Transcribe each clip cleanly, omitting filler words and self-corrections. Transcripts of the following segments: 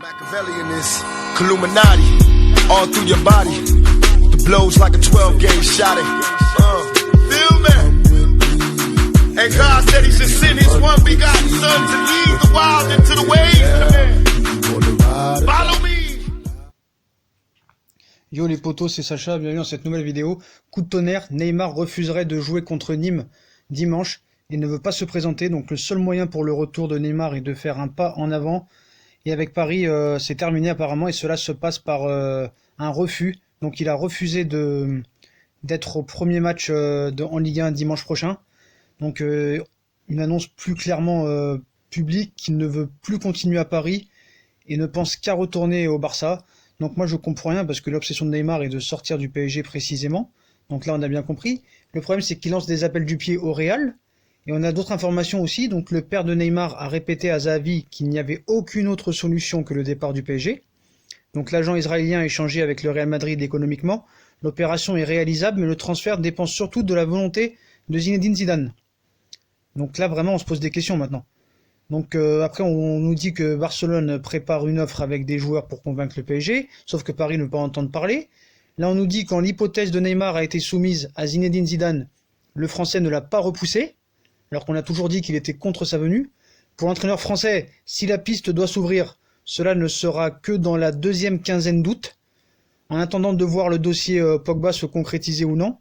Machiavelli in this Illuminati, all through your body. The blows like a 12-gauge shot. Feel me? And God said He should send His one begotten Son to lead the wild into the ways. Follow me. Yo les potos, c'est Sacha, bienvenue dans cette nouvelle vidéo. Coup de tonnerre, Neymar refuserait de jouer contre Nîmes dimanche et ne veut pas se présenter. Donc le seul moyen pour le retour de Neymar est de faire un pas en avant. Et avec Paris, c'est terminé apparemment et cela se passe par un refus. Donc il a refusé d'être au premier match en Ligue 1 dimanche prochain. Donc une annonce plus clairement publique qu'il ne veut plus continuer à Paris et ne pense qu'à retourner au Barça. Donc moi je comprends rien parce que l'obsession de Neymar est de sortir du PSG précisément. Donc là on a bien compris. Le problème c'est qu'il lance des appels du pied au Real. Et on a d'autres informations aussi. Donc le père de Neymar a répété à Xavi qu'il n'y avait aucune autre solution que le départ du PSG. Donc l'agent israélien a échangé avec le Real Madrid économiquement. L'opération est réalisable mais le transfert dépend surtout de la volonté de Zinedine Zidane. Donc là vraiment on se pose des questions maintenant. Donc après on nous dit que Barcelone prépare une offre avec des joueurs pour convaincre le PSG, sauf que Paris ne peut pas entendre parler. Là on nous dit quand l'hypothèse de Neymar a été soumise à Zinedine Zidane, le français ne l'a pas repoussé, alors qu'on a toujours dit qu'il était contre sa venue. Pour l'entraîneur français, si la piste doit s'ouvrir, cela ne sera que dans la deuxième quinzaine d'août, en attendant de voir le dossier Pogba se concrétiser ou non.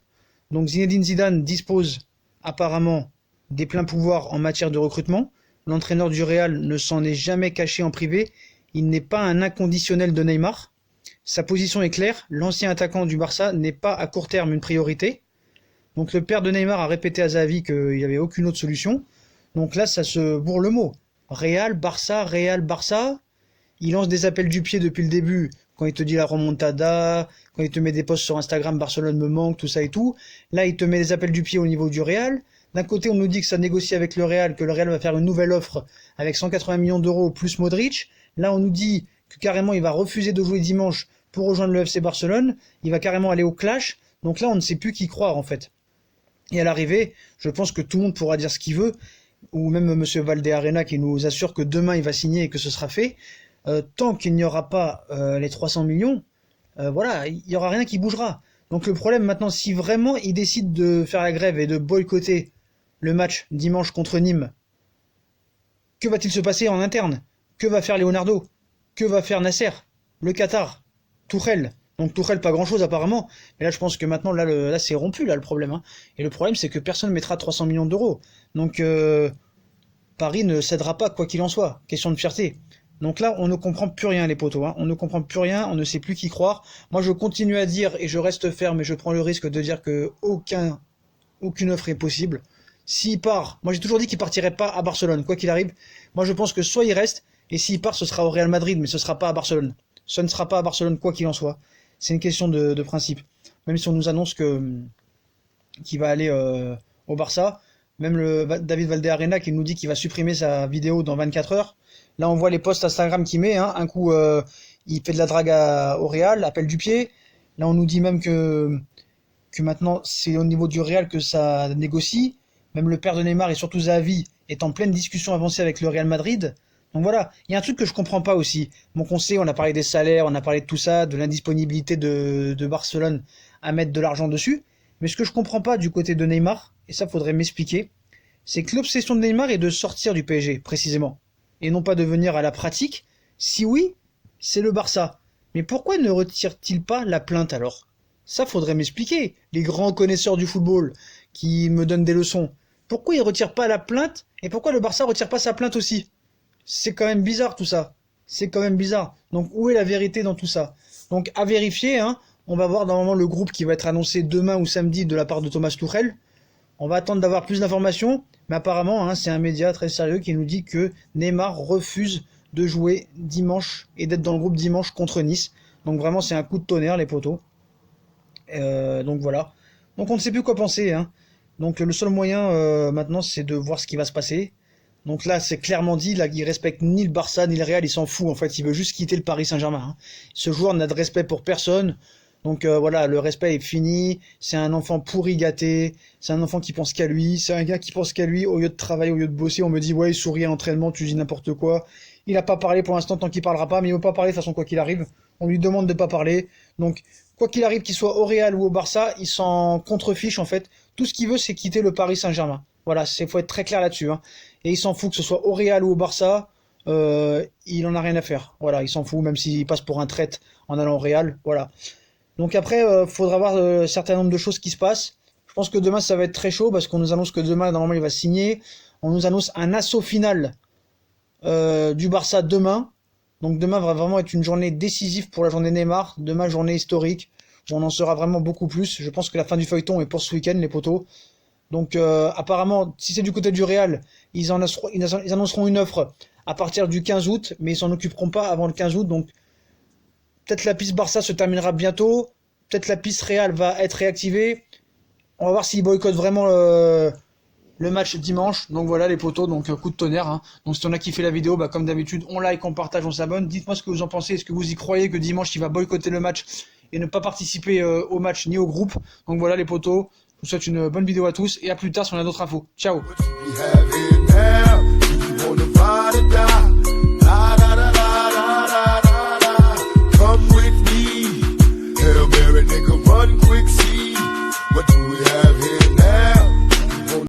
Donc Zinedine Zidane dispose apparemment des pleins pouvoirs en matière de recrutement. L'entraîneur du Real ne s'en est jamais caché en privé. Il n'est pas un inconditionnel de Neymar. Sa position est claire. L'ancien attaquant du Barça n'est pas à court terme une priorité. Donc le père de Neymar a répété à Xavi qu'il n'y avait aucune autre solution. Donc là, ça se bourre le mot. Real, Barça. Il lance des appels du pied depuis le début. Quand il te dit la remontada, quand il te met des posts sur Instagram, Barcelone me manque, tout ça et tout. Là, il te met des appels du pied au niveau du Real. D'un côté, on nous dit que ça négocie avec le Real, que le Real va faire une nouvelle offre avec 180 millions d'euros plus Modric. Là, on nous dit que carrément, il va refuser de jouer dimanche pour rejoindre le FC Barcelone. Il va carrément aller au clash. Donc là, on ne sait plus qui croire, en fait. Et à l'arrivée, je pense que tout le monde pourra dire ce qu'il veut, ou même monsieur Valdearena qui nous assure que demain, il va signer et que ce sera fait. Tant qu'il n'y aura pas les 300 millions, voilà, il n'y aura rien qui bougera. Donc le problème maintenant, si vraiment il décide de faire la grève et de boycotter le match dimanche contre Nîmes, que va-t-il se passer en interne? Que va faire Leonardo? Que va faire Nasser? Le Qatar? Tourelle? Donc Tourelle pas grand-chose apparemment, mais là je pense que maintenant là c'est rompu là le problème. Hein. Et le problème c'est que personne ne mettra 300 millions d'euros. Donc Paris ne cédera pas quoi qu'il en soit. Question de fierté. Donc là, on ne comprend plus rien, les potos. Hein. On ne comprend plus rien, on ne sait plus qui croire. Moi, je continue à dire, et je reste ferme, et je prends le risque de dire que aucune offre est possible. S'il part, moi j'ai toujours dit qu'il partirait pas à Barcelone, quoi qu'il arrive. Moi, je pense que soit il reste, et s'il part, ce sera au Real Madrid, mais ce sera pas à Barcelone. Ce ne sera pas à Barcelone, quoi qu'il en soit. C'est une question de principe. Même si on nous annonce qu'il va aller au Barça, même le David Valdearena qui nous dit qu'il va supprimer sa vidéo dans 24 heures. Là, on voit les posts Instagram qu'il met. Hein. Un coup, il fait de la drague au Real, appel du pied. Là, on nous dit même que maintenant, c'est au niveau du Real que ça négocie. Même le père de Neymar et surtout Xavi est en pleine discussion avancée avec le Real Madrid. Donc voilà, il y a un truc que je comprends pas aussi. Donc on sait, on a parlé des salaires, on a parlé de tout ça, de l'indisponibilité de Barcelone à mettre de l'argent dessus. Mais ce que je comprends pas du côté de Neymar, et ça faudrait m'expliquer, c'est que l'obsession de Neymar est de sortir du PSG, précisément. Et non pas de venir à la pratique. Si oui, c'est le Barça. Mais pourquoi ne retire-t-il pas la plainte alors? Ça faudrait m'expliquer, les grands connaisseurs du football qui me donnent des leçons. Pourquoi il retire pas la plainte et pourquoi le Barça retire pas sa plainte aussi? C'est quand même bizarre tout ça. C'est quand même bizarre. Donc où est la vérité dans tout ça? Donc à vérifier, hein, on va voir normalement le groupe qui va être annoncé demain ou samedi de la part de Thomas Tuchel. On va attendre d'avoir plus d'informations, mais apparemment, hein, c'est un média très sérieux qui nous dit que Neymar refuse de jouer dimanche et d'être dans le groupe dimanche contre Nice. Donc vraiment, c'est un coup de tonnerre, les potos. Donc voilà. Donc on ne sait plus quoi penser. Hein. Donc le seul moyen maintenant, c'est de voir ce qui va se passer. Donc là, c'est clairement dit, là, il respecte ni le Barça ni le Real, il s'en fout. En fait, il veut juste quitter le Paris Saint-Germain. Hein. Ce joueur n'a de respect pour personne. Donc voilà, le respect est fini, c'est un enfant pourri gâté, c'est un enfant qui pense qu'à lui, c'est un gars qui pense qu'à lui, au lieu de travailler, au lieu de bosser, on me dit ouais il sourit à l'entraînement, tu dis n'importe quoi, Il n'a pas parlé pour l'instant tant qu'il parlera pas, mais il ne veut pas parler de toute façon quoi qu'il arrive. On lui demande de pas parler. Donc quoi qu'il arrive, qu'il soit au Real ou au Barça, il s'en contrefiche en fait. Tout ce qu'il veut, c'est quitter le Paris Saint-Germain. Voilà, faut être très clair là-dessus. Hein. Et il s'en fout que ce soit au Real ou au Barça. Il en a rien à faire. Voilà, il s'en fout, même s'il passe pour un traître en allant au Real. Voilà. Donc après, faudra voir un certain nombre de choses qui se passent. Je pense que demain, ça va être très chaud parce qu'on nous annonce que demain, normalement, il va signer. On nous annonce un assaut final du Barça demain. Donc demain va vraiment être une journée décisive pour la journée Neymar. Demain, journée historique. On en saura vraiment beaucoup plus. Je pense que la fin du feuilleton est pour ce week-end, les potos. Donc apparemment, si c'est du côté du Real, ils annonceront une offre à partir du 15 août, mais ils s'en occuperont pas avant le 15 août. Donc peut-être la piste Barça se terminera bientôt. Peut-être la piste Real va être réactivée. On va voir s'ils boycottent vraiment le match dimanche. Donc voilà les potos, donc coup de tonnerre. Hein. Donc si on a kiffé la vidéo, comme d'habitude, on like, on partage, on s'abonne. Dites-moi ce que vous en pensez. Est-ce que vous y croyez que dimanche il va boycotter le match et ne pas participer au match ni au groupe? Donc voilà les potos. Je vous souhaite une bonne vidéo à tous et à plus tard si on a d'autres infos. Ciao.